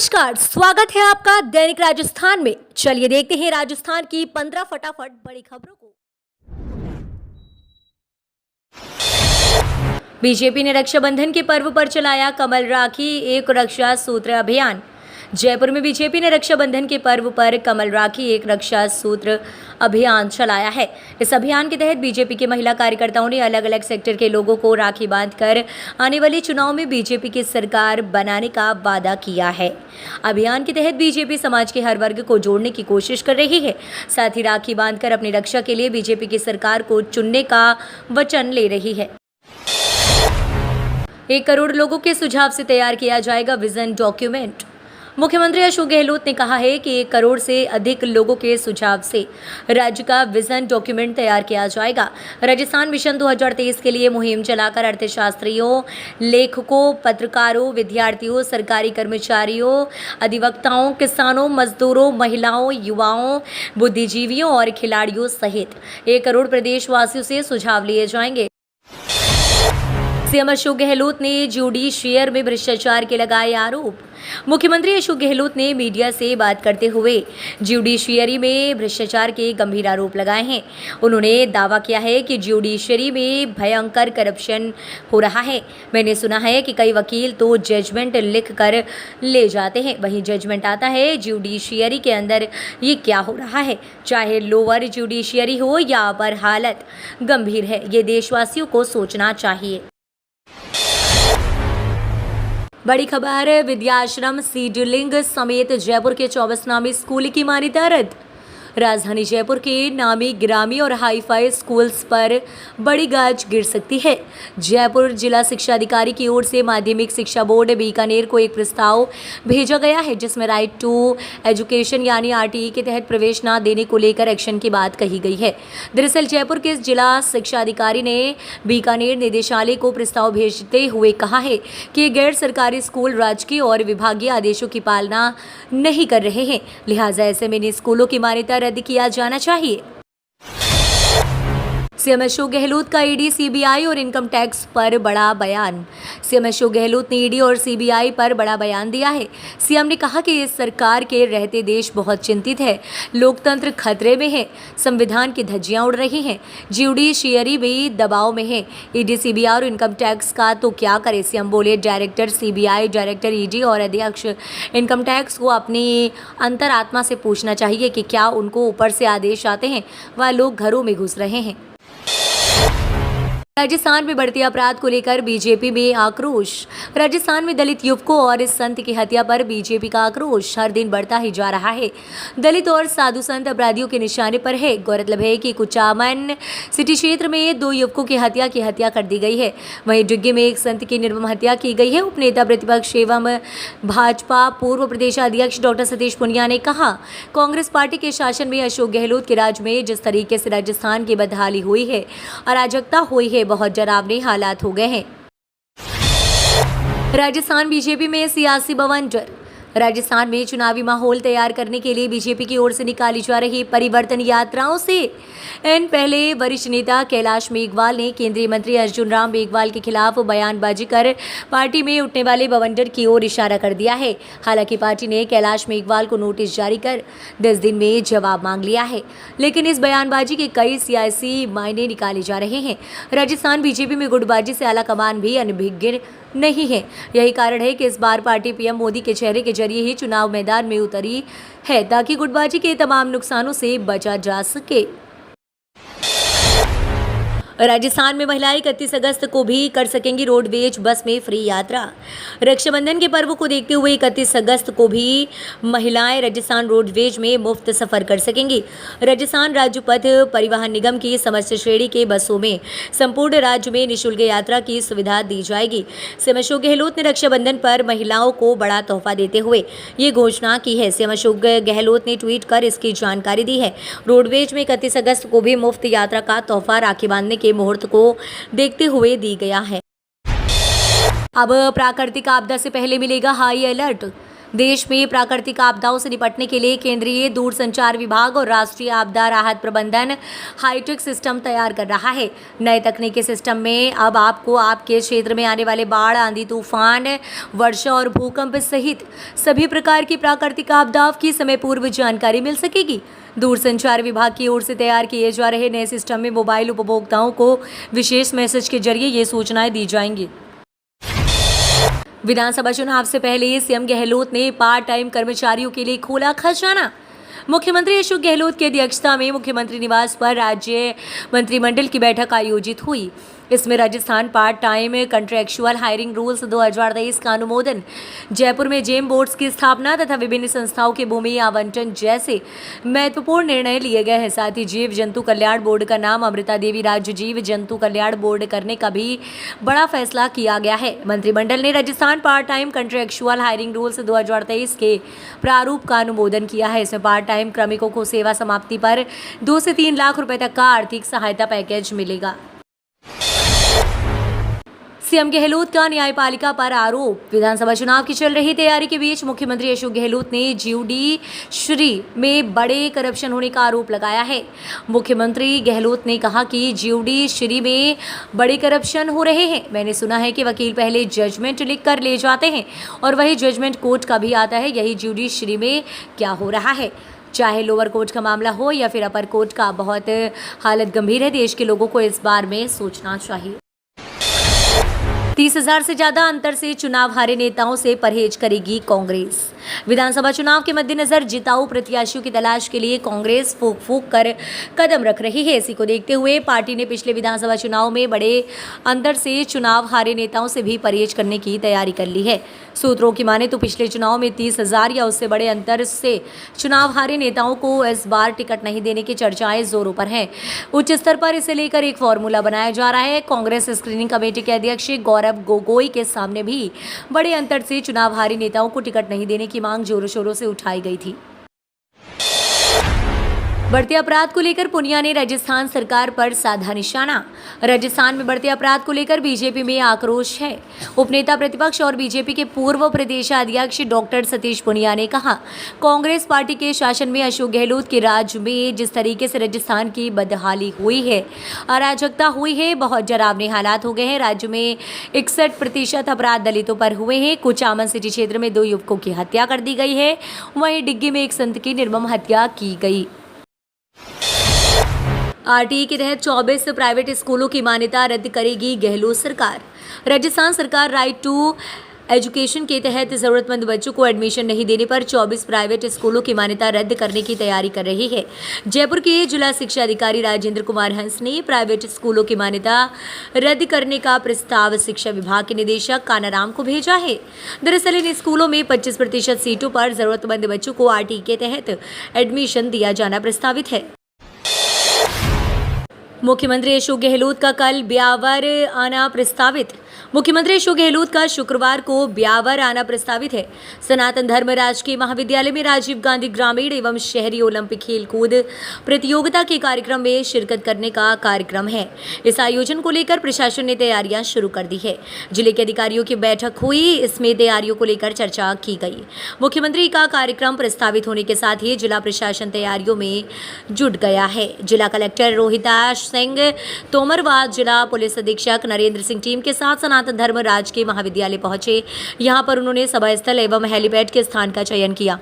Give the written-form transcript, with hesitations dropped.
नमस्कार, स्वागत है आपका दैनिक राजस्थान में। चलिए देखते हैं राजस्थान की 15 फटाफट बड़ी खबरों को। बीजेपी ने रक्षाबंधन के पर्व पर चलाया कमल राखी एक रक्षा सूत्र अभियान। जयपुर में बीजेपी ने रक्षाबंधन के पर्व पर कमल राखी एक रक्षा सूत्र अभियान चलाया है। इस अभियान के तहत बीजेपी के महिला कार्यकर्ताओं ने अलग अलग सेक्टर के लोगों को राखी बांधकर आने वाले चुनाव में बीजेपी की सरकार बनाने का वादा किया है। अभियान के तहत बीजेपी समाज के हर वर्ग को जोड़ने की कोशिश कर रही है। साथ ही राखी बांधकर अपनी रक्षा के लिए बीजेपी की सरकार को चुनने का वचन ले रही है। 1 करोड़ लोगों के सुझाव से तैयार किया जाएगा विजन डॉक्यूमेंट। मुख्यमंत्री अशोक गहलोत ने कहा है कि 1 करोड़ से अधिक लोगों के सुझाव से राज्य का विजन डॉक्यूमेंट तैयार किया जाएगा। राजस्थान मिशन 2023 के लिए मुहिम चलाकर अर्थशास्त्रियों, लेखकों, पत्रकारों, विद्यार्थियों, सरकारी कर्मचारियों, अधिवक्ताओं, किसानों, मजदूरों, महिलाओं, युवाओं, बुद्धिजीवियों और खिलाड़ियों सहित 1 करोड़ प्रदेशवासियों से सुझाव लिए जाएंगे। सीएम अशोक गहलोत ने जुडिशियल में भ्रष्टाचार के लगाए आरोप। मुख्यमंत्री अशोक गहलोत ने मीडिया से बात करते हुए जुडिशियरी में भ्रष्टाचार के गंभीर आरोप लगाए हैं। उन्होंने दावा किया है कि जुडिशियरी में भयंकर करप्शन हो रहा है। मैंने सुना है कि कई वकील तो जजमेंट लिख कर ले जाते हैं, वहीं जजमेंट आता है जुडिशियरी के अंदर ये क्या हो रहा है। चाहे लोअर जुडिशियरी हो या अपर, हालत गंभीर है। ये देशवासियों को सोचना चाहिए। बड़ी खबर, विद्याश्रम सीडलिंग समेत जयपुर के 24 नामी स्कूल की मान्यता रद्द। राजधानी जयपुर के नामी ग्रामी और हाईफाई स्कूल्स पर बड़ी गाज गिर सकती है। जयपुर जिला शिक्षा अधिकारी की ओर से माध्यमिक शिक्षा बोर्ड बीकानेर को एक प्रस्ताव भेजा गया है, जिसमें राइट टू एजुकेशन यानी आरटीई के तहत प्रवेश न देने को लेकर एक्शन की बात कही गई है। दरअसल जयपुर के जिला शिक्षा अधिकारी ने बीकानेर निदेशालय को प्रस्ताव भेजते हुए कहा है कि गैर सरकारी स्कूल राजकीय और विभागीय आदेशों की पालना नहीं कर रहे हैं, लिहाजा ऐसे में इन स्कूलों की मान्यता रद्द किया जाना चाहिए। सीएम अशोक गहलोत का ईडी, सीबीआई और इनकम टैक्स पर बड़ा बयान। सीएम अशोक गहलोत ने ईडी और सीबीआई पर बड़ा बयान दिया है। सीएम ने कहा कि इस सरकार के रहते देश बहुत चिंतित है, लोकतंत्र खतरे में है, संविधान की धज्जियां उड़ रही हैं, जुडिशियरी भी दबाव में है। ईडी, सीबीआई और इनकम टैक्स का तो क्या करे। सीएम बोले, डायरेक्टर सीबीआई, डायरेक्टर ईडी और अध्यक्ष इनकम टैक्स को अपनी अंतरात्मा से पूछना चाहिए कि क्या उनको ऊपर से आदेश आते हैं व लोग घरों में घुस रहे हैं। राजस्थान में बढ़ते अपराध को लेकर बीजेपी में आक्रोश। राजस्थान में दलित युवकों और इस संत की हत्या पर बीजेपी का आक्रोश हर दिन बढ़ता ही जा रहा है। दलित और साधु संत अपराधियों के निशाने पर है। गौरतलब है कि कुचामन सिटी क्षेत्र में 2 युवकों की हत्या कर दी गई है। वहीं डिग्गी में एक संत की निर्मम हत्या की गई है। उपनेता प्रतिपक्ष एवं भाजपा पूर्व प्रदेश अध्यक्ष डॉक्टर सतीश पुनिया ने कहा, कांग्रेस पार्टी के शासन में अशोक गहलोत के राज में जिस तरीके से राजस्थान की बदहाली हुई है, अराजकता हुई है, बहुत डरावने हालात हो गए हैं। राजस्थान बीजेपी में सियासी बवंडर। राजस्थान में चुनावी माहौल तैयार करने के लिए बीजेपी की ओर से निकाली जा रही परिवर्तन यात्राओं से पहले वरिष्ठ नेता कैलाश मेघवाल ने केंद्रीय मंत्री अर्जुन राम मेघवाल के खिलाफ बयानबाजी कर पार्टी में उठने वाले बवंडर की ओर इशारा कर दिया है। हालांकि पार्टी ने कैलाश मेघवाल को नोटिस जारी कर 10 दिन में जवाब मांग लिया है, लेकिन इस बयानबाजी के कई सियासी मायने निकाले जा रहे हैं। राजस्थान बीजेपी में गुटबाजी से आला कमान भी अनभिज्ञ नहीं है। यही कारण है कि इस बार पार्टी पीएम मोदी के चेहरे के जरिए ही चुनाव मैदान में उतरी है, ताकि गुटबाजी के तमाम नुकसानों से बचा जा सके। राजस्थान में महिलाएं 31 अगस्त को भी कर सकेंगी रोडवेज बस में फ्री यात्रा। रक्षाबंधन के पर्व को देखते हुए 31 अगस्त को भी महिलाएं राजस्थान रोडवेज में मुफ्त सफर कर सकेंगी। राजस्थान राज्य पथ परिवहन निगम की समस्त श्रेणी के बसों में संपूर्ण राज्य में निःशुल्क यात्रा की सुविधा दी जाएगी। सीएम अशोक गहलोत ने रक्षाबंधन पर महिलाओं को बड़ा तोहफा देते हुए ये घोषणा की है। सीएम अशोक गहलोत ने ट्वीट कर इसकी जानकारी दी है। रोडवेज में 31 अगस्त को भी मुफ्त यात्रा का तोहफा राखी बांधने के मुहूर्त को देखते हुए दी गया है। अब प्राकृतिक आपदा से पहले मिलेगा हाई अलर्ट। देश में प्राकृतिक आपदाओं से निपटने के लिए केंद्रीय दूरसंचार विभाग और राष्ट्रीय आपदा राहत प्रबंधन हाईटेक सिस्टम तैयार कर रहा है। नए तकनीकी सिस्टम में अब आपको आपके क्षेत्र में आने वाले बाढ़, आंधी, तूफान, वर्षा और भूकंप सहित सभी प्रकार की प्राकृतिक आपदाओं की समय पूर्व जानकारी मिल सकेगी। दूरसंचार विभाग की ओर से तैयार किए जा रहे नए सिस्टम में मोबाइल उपभोक्ताओं को विशेष मैसेज के जरिए ये सूचनाएं दी जाएंगी। विधानसभा चुनाव से पहले सीएम गहलोत ने पार्ट टाइम कर्मचारियों के लिए खोला खजाना। मुख्यमंत्री अशोक गहलोत की अध्यक्षता में मुख्यमंत्री निवास पर राज्य मंत्रिमंडल की बैठक आयोजित हुई। इसमें Rajasthan part time contractual hiring rules 2023 का अनुमोदन, जयपुर में जेम बोर्ड्स की स्थापना तथा विभिन्न संस्थाओं के भूमि आवंटन जैसे महत्वपूर्ण निर्णय लिए गए हैं। साथ ही जीव जंतु कल्याण बोर्ड का नाम अमृता देवी राज्य जीव जंतु कल्याण बोर्ड करने का भी बड़ा फैसला किया गया है। मंत्रिमंडल ने Rajasthan part time contractual hiring rules 2023 के प्रारूप का अनुमोदन किया है। इसमें पार्ट टाइम श्रमिकों को सेवा समाप्ति पर 2 से 3 लाख रुपए तक का आर्थिक सहायता पैकेज मिलेगा। सीएम गहलोत का न्यायपालिका पर आरोप। विधानसभा चुनाव की चल रही तैयारी के बीच मुख्यमंत्री अशोक गहलोत ने ज्यूडिशरी में बड़े करप्शन होने का आरोप लगाया है। मुख्यमंत्री गहलोत ने कहा कि ज्यूडिशरी में बड़े करप्शन हो रहे हैं। मैंने सुना है कि वकील पहले जजमेंट लिख कर ले जाते हैं और वही जजमेंट कोर्ट का भी आता है। यही ज्यूडिशरी में क्या हो रहा है, चाहे लोअर कोर्ट का मामला हो या फिर अपर कोर्ट का। बहुत हालत गंभीर है। देश के लोगों को इस बारे में सोचना चाहिए। 30,000 से ज्यादा अंतर से चुनाव हारे नेताओं से परहेज करेगी कांग्रेस। विधानसभा चुनाव के मद्देनजर जिताऊ प्रत्याशियों की तलाश के लिए कांग्रेस फूंक फूंक कर कदम रख रही है। इसी को देखते हुए पार्टी ने पिछले विधानसभा चुनाव में बड़े अंतर से चुनाव हारे नेताओं से भी परहेज करने की तैयारी कर ली है। सूत्रों की माने तो पिछले चुनाव में 30,000 या उससे बड़े अंतर से चुनाव हारे नेताओं को इस बार टिकट नहीं देने की चर्चाएं जोरों पर हैं। उच्च स्तर पर इसे लेकर एक फॉर्मूला बनाया जा रहा है। कांग्रेस स्क्रीनिंग कमेटी के अध्यक्ष गौरव गोगोई के सामने भी बड़े अंतर से चुनाव हारे नेताओं को टिकट नहीं देने की मांग जोरों शोरों से उठाई गई थी। बढ़ते अपराध को लेकर पुनिया ने राजस्थान सरकार पर साधा निशाना। राजस्थान में बढ़ते अपराध को लेकर बीजेपी में आक्रोश है। उपनेता प्रतिपक्ष और बीजेपी के पूर्व प्रदेशाध्यक्ष डॉक्टर सतीश पुनिया ने कहा, कांग्रेस पार्टी के शासन में अशोक गहलोत के राज्य में जिस तरीके से राजस्थान की बदहाली हुई है, अराजकता हुई है, बहुत डरावने हालात हो गए हैं। राज्य में 61% अपराध दलितों पर हुए हैं। कुचामन सिटी क्षेत्र में 2 युवकों की हत्या कर दी गई है। वहीं डिग्गी में एक संत की निर्मम हत्या की गई। आरटीई के तहत 24 प्राइवेट स्कूलों की मान्यता रद्द करेगी गहलोत सरकार। राजस्थान सरकार राइट टू एजुकेशन के तहत जरूरतमंद बच्चों को एडमिशन नहीं देने पर 24 प्राइवेट स्कूलों की मान्यता रद्द करने की तैयारी कर रही है। जयपुर के जिला शिक्षा अधिकारी राजेंद्र कुमार हंस ने प्राइवेट स्कूलों की मान्यता रद्द करने का प्रस्ताव शिक्षा विभाग के निदेशक कानाराम को भेजा है। दरअसल इन स्कूलों में 25% सीटों पर जरूरतमंद बच्चों को आरटीई के तहत एडमिशन दिया जाना प्रस्तावित है। मुख्यमंत्री अशोक गहलोत का कल ब्यावर आना प्रस्तावित। मुख्यमंत्री अशोक गहलोत का शुक्रवार को ब्यावर आना प्रस्तावित है। सनातन धर्म राजकीय महाविद्यालय में राजीव गांधी ग्रामीण एवं शहरी ओलंपिक खेलकूद प्रतियोगिता के कार्यक्रम में शिरकत करने का कार्यक्रम है। इस आयोजन को लेकर प्रशासन ने तैयारियां शुरू कर दी है। जिले के अधिकारियों की बैठक हुई, इसमें तैयारियों को लेकर चर्चा की गई। मुख्यमंत्री का कार्यक्रम प्रस्तावित होने के साथ ही जिला प्रशासन तैयारियों में जुट गया है। जिला कलेक्टर रोहिताश सिंह तोमर व जिला पुलिस अधीक्षक नरेंद्र सिंह टीम के साथ सनातन धर्म राजकीय महाविद्यालय पहुंचे। यहां पर उन्होंने सभा स्थल एवं हेलीपैड के स्थान का चयन किया।